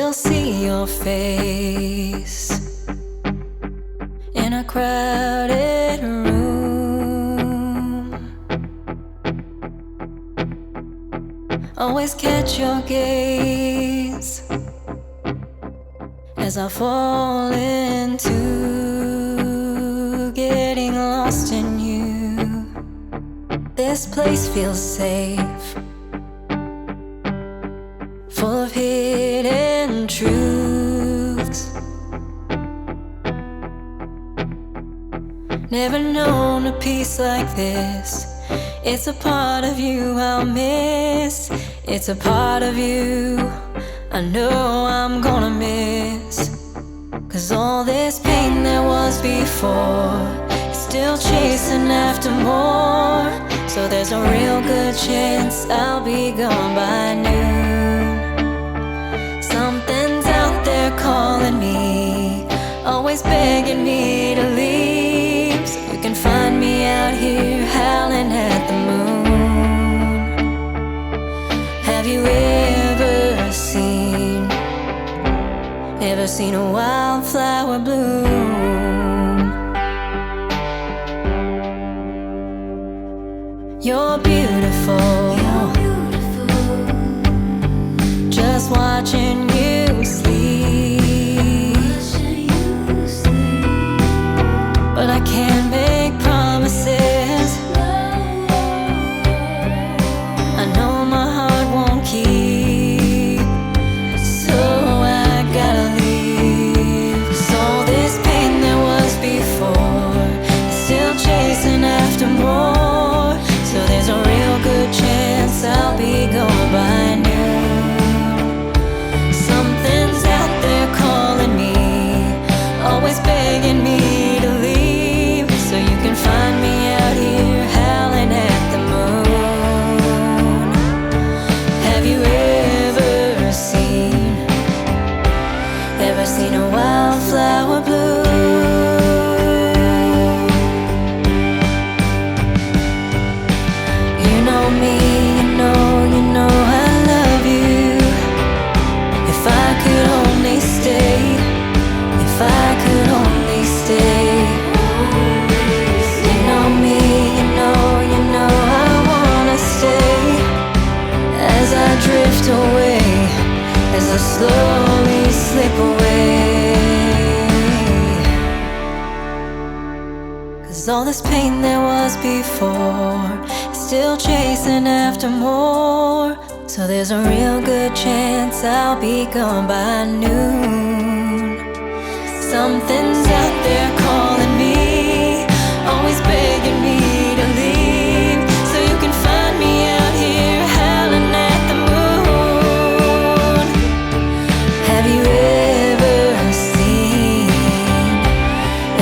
still see your face in a crowded room. Always catch your gaze as I fall into getting lost in you. This place feels safe, full of hidden truths. Never known a peace like this. It's a part of you I'll miss. It's a part of you I know I'm gonna miss. 'Cause all this pain there was before is still chasing after more. So there's a real good chance I'll be gone by noon. Something's out there calling me, always begging me to leave. So you can find me out here howling at the moon. Have you ever seen a wildflower bloom? You're beautiful, just watching you sleep. But I can't make promises. I know my heart won't keep, so I gotta leave. 'Cause all this pain there was before is still chasing after more. So there's a real good chance I'll be gone by noon. Something's out there calling me, always begging me to leave. So you can find me out here howling at the moon. Have you ever seen a wildflower bloom? You know me, you know I love you. If I could only stay, if I could only stay. You know me, you know I wanna stay. As I drift away, as I slowly slip away. 'Cause all this pain there was before is still chasing after more. So there's a real good chance I'll be gone by noon. Something's out there calling me, always begging me to leave. So you can find me out here howling at the moon. Have you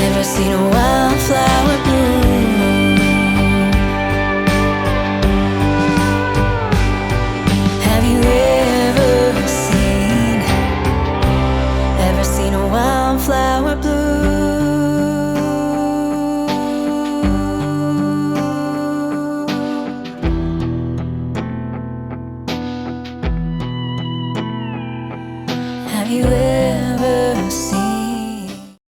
ever seen a wildflower bloom? Have you ever seen a wildflower bloom? Have you